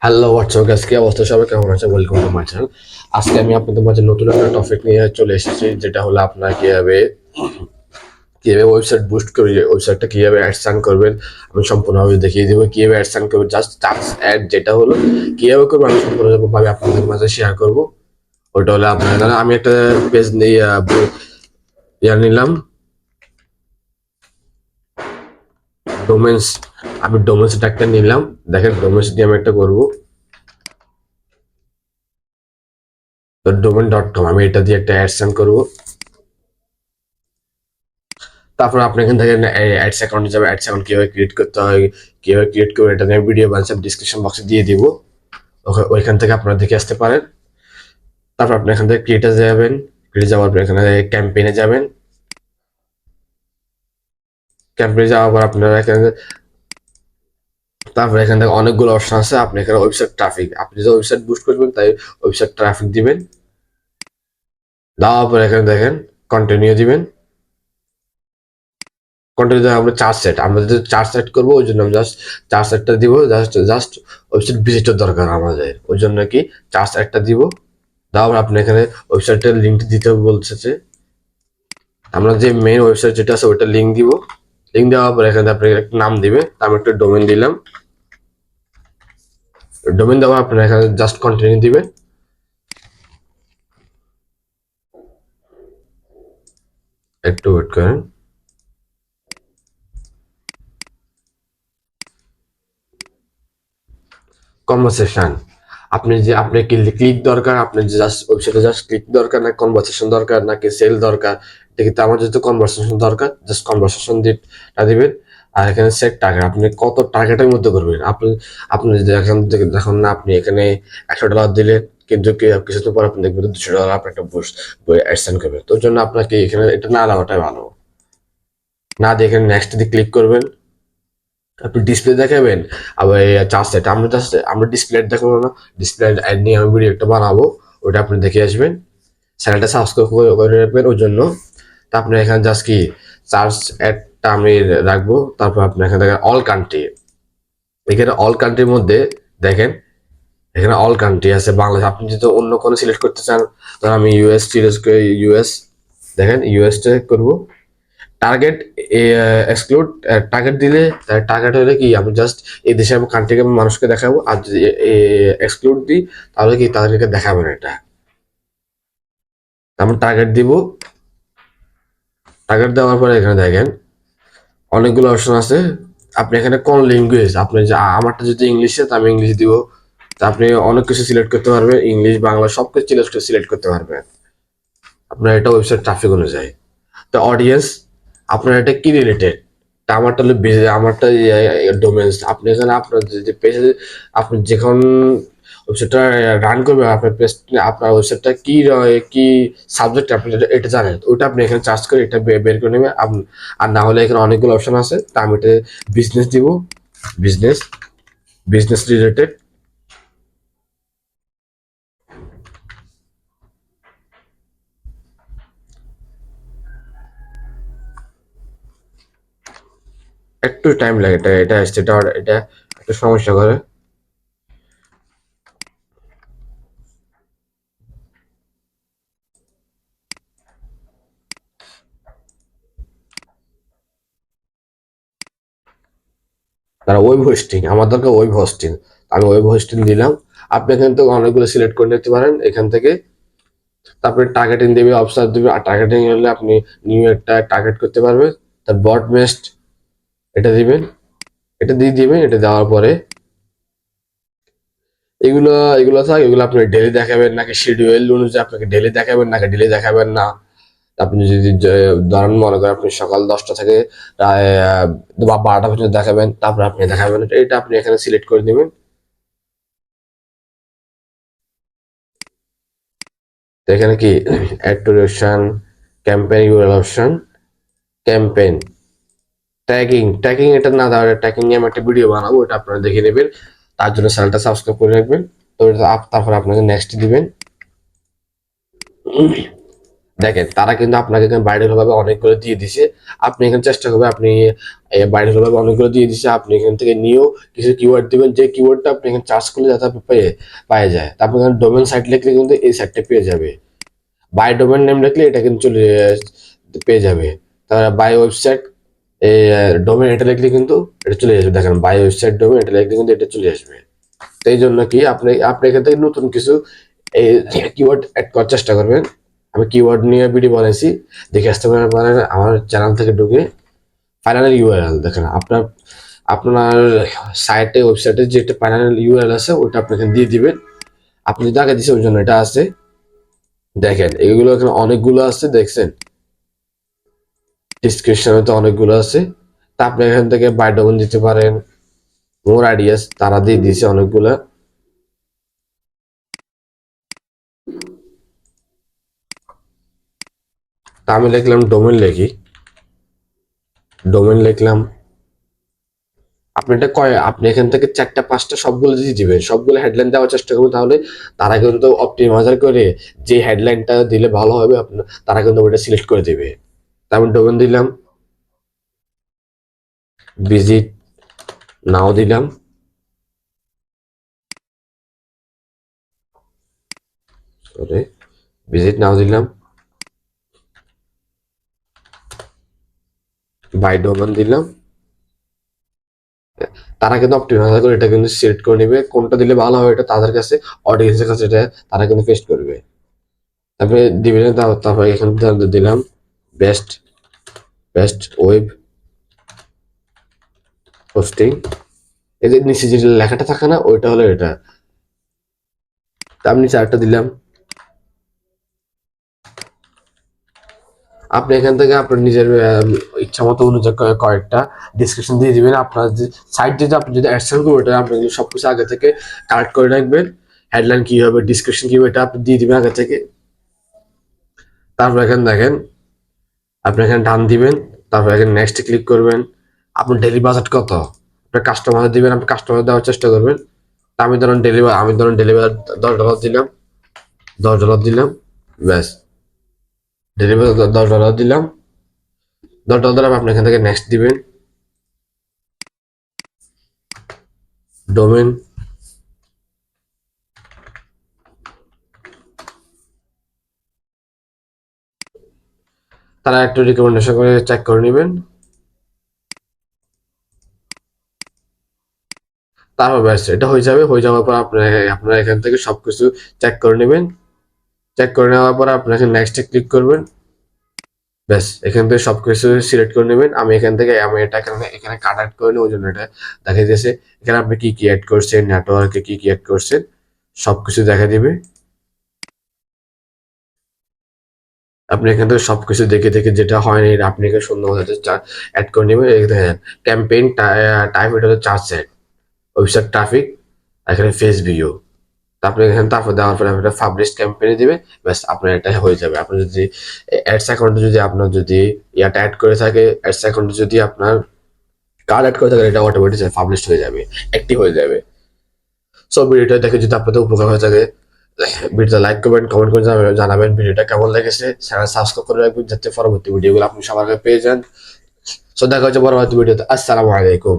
Hello WhatsApp guys, কি অবস্থা? সবাই কেমন আছে? Welcome to my channel. আজকে আমি আপনাদের মাঝে নতুন একটা টপিক নিয়ে চলে এসেছি, যেটা হলো আপনার কিভাবে ওয়েবসাইট বুস্ট করে ওয়েবসাইটটা কিভাবে অ্যাডস রান করবেন আমি সম্পূর্ণভাবে দেখিয়ে দেবো। কিভাবে অ্যাডস রান করবেন, জাস্ট চার্জ অ্যাড যেটা হলো কিভাবে করবো আমি সম্পূর্ণভাবে আপনাদের মাঝে শেয়ার করবো। ওটা হলো আপনার আমি একটা পেজ নিয়ে নিলাম ডোমেন্স। আমি ডোমেন্সটা একটা নিলাম। দেখেন ডোমেন্স দিয়ে আমি একটা করবো, তো domain.com আমি এটা দিয়ে একটা অ্যাডস রান করবো। তারপর আপনি এখান থেকে অ্যাডস অ্যাকাউন্টে যাবে। অ্যাডস অ্যাকাউন্ট কিভাবে ক্রিয়েট করতে হয়, কিভাবে ক্রিয়েট করবেন, এটা নিয়ে ভিডিও বানাচ্ছি, ডিসক্রিপশন বক্সে দিয়ে দিব। ওইখান থেকে আপনারা দেখে আসতে পারেন। তারপর আপনি এখান থেকে ক্রিয়েটে যাবেন। ক্রিয়েটে যাওয়ার পর এখানে ক্যাম্পেইনে যাবেন। ক্যাম্পেইনে যাওয়ার পর আপনারা এখানে তারপর এখান থেকে অনেকগুলো অপশন আছে। আপনি এখানে ওয়েবসাইট ট্রাফিক, আপনি যে ওয়েবসাইট বুস্ট করবেন তাই ওয়েবসাইট ট্রাফিক দিবেন। দেওয়ার পর এখানে দেখেন কন্টিনিউ দিবেন। কন্টিনিউ আমরা চার্জ সেট, আমরা যদি চার্জ সেট করবো ওই জন্য আমি জাস্ট চার্জ সেটটা দিব। জাস্ট জাস্ট ওয়েবসাইট ভিজিটর দরকার আমাদের, ওই জন্য কি চার্জ সেটটা দিব। তারপর আপনি এখানে ওয়েবসাইটের লিঙ্ক দিতে বলছে। আমরা যে মেইন ওয়েবসাইট যেটা আছে ওইটা লিঙ্ক দিব। লিঙ্ক দেওয়ার পর এখানে আপনি একটা নাম দিবে, আমি একটা ডোমেন দিলাম। ডোমেন দেওয়া আপনার এখানে জাস্ট কন্টিনিউ দিবে। একটু ওয়েট করেন। কনভারসেশন, আপনি কি ক্লিক দরকার, আপনি জাস্ট ওয়েবসাইটে জাস্ট ক্লিক দরকার, না কনভারসেশন দরকার, নাকি সেল দরকার? এটা কিন্তু আমার যেহেতু কনভারসেশন দরকার, জাস্ট কনভারসেশন দিটা দিবেন। আর এখানে সেট টার্গেট, আপনি কত টার্গেটের মধ্যে করবেন। আপনি আপনি যদি এখান থেকে দেখুন না, আপনি এখানে $100 দিলেন, কিন্তু কিছুদিন পর আপনি দেখবেন $200 আপনার একটা অ্যাডসেন্ড করবে। তো ওর জন্য আপনাকে এখানে এটা না দেওয়াটাই ভালো। না দিয়ে এখানে নেক্সট দিয়ে ক্লিক করবেন। আপনি ডিসপ্লে দেখাবেন, আবার চার্জ সেট আমরা ডিসপ্লে দেখাবো না। ডিসপ্লে অ্যাড নিয়ে আমি ভিডিও একটা বানাবো, ওটা আপনি দেখে আসবেন। চ্যানেলটা সাবস্ক্রাইব করে রাখবেন ওই জন্য। তা আপনি এখানে জাস্ট কি চার্জ অ্যাডটা আমি রাখবো। তারপর আপনি এখানে দেখেন অল কান্ট্রি, এখানে অল কান্ট্রির মধ্যে দেখেন এখানে অল কান্ট্রি আছে বাংলাদেশ। আপনি যদি অন্য কোনো সিলেক্ট করতে চান, তাহলে আমি ইউএস সিলেক্ট করে ইউএস, দেখেন ইউএসটা করবো। টার্গেট এক্সক্লুড টার্গেট দিলে, টার্গেট হলে কি আমি জাস্ট এই দেশের কান্ট্রিকে মানুষকে দেখাবো। আর যদি এক্সক্লুড দিই তাহলে কি তাদেরকে দেখাবো না। এটা আমি টার্গেট দিব। টার্গেট দেওয়ার পরে এখানে দেখেন অনেকগুলো অপশন আছে। আপনি এখানে কোন ল্যাঙ্গুয়েজ, আপনি যে আমারটা যদি ইংলিশে, তো আমি ইংলিশ দিব। তা আপনি অনেক কিছু সিলেক্ট করতে পারবেন, ইংলিশ বাংলা সব কিছু সিলেক্ট করতে পারবেন আপনার এটা ওয়েবসাইট ট্রাফিক অনুযায়ী। তো অডিয়েন্স, আপনার এটা কি রিলেটেড? তা আমারটা হলো আমারটা ডোমেন্স। আপনি এখানে আপনার যে পেজে আপনি যখন ওয়েবসাইটটা রান করবেন, আপনার পেজ আপনার ওয়েবসাইটটা কি সাবজেক্ট আপনি এটা জানেন, ওটা আপনি এখানে চার্জ করে এটা বের করে নেবেন। আর না হলে এখানে অনেকগুলো অপশন আছে। তা আমি এটা বিজনেস দিব। Business, business related. একটু টাইম লাগে, এটা একটু সমস্যা করে। তারা ওয়েব হোস্টিং, আমার দরকার ওয়েব হোস্টিং। আমি ওয়েব হোস্টিং দিলাম। আপনি এখান থেকে অনেকগুলো সিলেক্ট করে নিতে পারেন এখান থেকে। তারপরে টার্গেটিং দেবে, অবসার দেবে। আর টার্গেটিং হলে আপনি নিউ একটা টার্গেট করতে পারবেন। তার বট মেস্ট এটা দিবেন, এটা দিয়ে দিবেন। এটা দেওয়ার পরে এগুলো এগুলো থাক, এগুলো আপনি ডেলি দেখাবেন নাকি শিডিউল অনুযায়ী আপনাকে ডেলি দেখাবেন নাকি ডেলি দেখাবেন না। আপনি যদি ধরেন মনে করেন আপনি সকাল 10টা থেকে প্রায় 12টা পর্যন্ত দেখাবেন, তারপর আপনি দেখাবেন, এটা আপনি এখানে সিলেক্ট করে দিবেন। তো এখানে কি add to duration, campaign URL option, campaign tagging এটা না দেওয়া, ট্যাগিং নিয়ে আমি একটা ভিডিও বানাবো, ওটা আপনারা দেখে নেবেন। তার জন্য চ্যানেলটা সাবস্ক্রাইব করে রাখবেন। তো তারপর আপনাকে নেক্সট দিবেন। দেখেন তারা কিন্তু আপনাকে এখানে ভাইরাল ভাবে অনেকগুলো দিয়ে দিছে, আপনি এখানে চেষ্টা করবেন, আপনি ভাইরাল ভাবে অনেকগুলো দিয়ে দিছে, আপনি এখান থেকে নিয়েও কিছু কিওয়ার্ড দিবেন, যে কিওয়ার্ডটা আপনি এখানে চার্জ করলে যাতে আপনি পেয়ে যায়। তারপর এখানে ডোমেন সাইট লিখলে কিন্তু এই সাইটটা পেয়ে যাবে, বাই ডোমেন নেম লিখলে এটা কিন্তু চলে পেয়ে যাবে। তারপরে বাই ওয়েবসাইট এই ডোমেন এটা লিখলে কিন্তু এটা চলে আসবে, দেখেন বাই ওয়েবসাইট ডোমেন এটা লিখলে কিন্তু এটা চলে আসবে। তো এই জন্য কি আপনি আপনি এখান থেকে নতুন কিছু এই কিওয়ার্ড অ্যাড করার চেষ্টা করবেন। আমি কিওয়ার্ড নিয়ে ভিডিও বানাইছি, দেখে আসতে পারেন আমার চ্যানেল থেকে ঢুকে। ফাইনাল ইউআরএল দেখেন আপনার আপনার সাইটে ওয়েবসাইটে যেটা ফাইনাল ইউআরএল আছে ওটা আপনি এখানে দিয়ে দিবেন। আপনি যদি আগে দিচ্ছেন ওই জন্য এটা আছে, দেখেন এগুলো এখানে অনেকগুলো আছে, দেখছেন ডিসক্রিপশনে তো অনেকগুলো আছে। তা আপনি এখান থেকে বাই ডোমেন দিতে পারেন, মোর আইডিয়াস তারা দিয়ে দিয়েছে অনেকগুলা। তা আমি লিখলাম ডোমেন, লিখি ডোমেন লিখলাম। আপনি এটা আপনি এখান থেকে 4টা 5টা সবগুলো দিয়ে দিবেন, সবগুলো হেডলাইন দেওয়ার চেষ্টা করবেন, তাহলে তারা কিন্তু অপটিমাইজার করে যে হেডলাইনটা দিলে ভালো হবে আপনার তারা কিন্তু ওটা সিলেক্ট করে দেবে। তারপর ডোমেন দিলাম, ভিজিট নাও দিলাম, সরি ভিজিট নাও দিলাম, বাই ডোমেন দিলাম। তারা কিন্তু অপটিমাইজার করে এটা কিন্তু সিলেক্ট করে নেবে কোনটা দিলে ভালো হবে, এটা তাদের কাছে অডিয়েন্সের কাছে এটা তারা কিন্তু পেস্ট করবে। তারপরে দিবেন, তারপরে এখানে দিলাম বেস্ট বেস্ট ওয়েব হোস্টিং, এই যে নিচে যে লেখাটা থাকে না ওইটা হলো এটা। তা আমি নিচে আরেকটা দিলাম। আপনি এখান থেকে আপনার নিজের ইচ্ছা মতো অনুযায়ী কয়েকটা ডিসক্রিপশন দিয়ে দিবেন। আপনার যে সাইট যদি আপনি যদি অ্যাডসেন্স করবেন ওটা আপনি সবকিছু আগে থেকে কালেক্ট করে রাখবেন, হেডলাইন কি হবে ডিসক্রিপশন কি হবে এটা আপনি দিয়ে দিবেন আগে থেকে। তারপর এখানে দেখেন আপনি এখানে ডান দিবেন, তারপর এখানে নেক্সট ক্লিক করবেন। আপনার ডেলি বাজেট কত আপনার কাস্টমার দিবেন, আপনি কাস্টমার দেওয়ার চেষ্টা করবেন। তা আমি ধরুন ডেলি বাজার $10 দিলাম, $10 দিলাম, ব্যাস ডেলি বাজার $10 দিলাম। $10 আপনি এখান থেকে নেক্সট দিবেন, ডোমেন তারা একটু রিকমেন্ডেশন করে চেক করে নেবেন। তারপর ব্যাস এটা হয়ে যাবে, হয়ে যাওয়ার পর আপনারা এখান থেকে সবকিছু চেক করে নেবেন। চেক করে নেওয়ার পর আপনারা নেক্সটে ক্লিক করবেন, ব্যাস এখান থেকে সবকিছু সিলেক্ট করে নেবেন। আমি এটা এখানে কাট অ্যাড করে নিই, ওই জন্য এটা দেখা দিয়েছে। এখানে আপনি কি কি অ্যাড করছেন, নেটওয়ার্কে কি কি অ্যাড করছেন সবকিছু দেখা দিবে। আপনি এখান থেকে সবকিছু দেখে দেখে যেটা হয়নি আপনি এখানে সুন্দর মতো অ্যাড করে নেবেন। দেখেন ক্যাম্পেইন টাইপ এটা হলো চার্জ সেট, ওয়েবসাইট ট্রাফিক, এখানে ফেস ভিউ। তারপরে এখানে তারপর দেওয়ার পরে আপনার পাবলিশ ক্যাম্পেইনে দিবে, ব্যাস আপনার এটা হয়ে যাবে। আপনি যদি অ্যাডস অ্যাকাউন্টে যদি আপনার যদি ইয়াটা অ্যাড করে থাকে, অ্যাডস অ্যাকাউন্টে যদি আপনার কার্ড অ্যাড করে থাকে, এটা অটোমেটিক পাবলিশ হয়ে যাবে, অ্যাক্টিভ হয়ে যাবে। সো ভিডিওটা দেখে যদি আপনাদের উপকার হয়ে থাকে ভিডিওটা লাইক করবেন, কমেন্ট করে জানাবেন ভিডিওটা কেমন লেগেছে, চ্যানেল সাবস্ক্রাইব করে রাখবেন যাতে পরবর্তী ভিডিওগুলো আপনি সবার আগে পেয়ে যান। সো দেখা হচ্ছে পরবর্তী ভিডিওতে। আসসালামু আলাইকুম।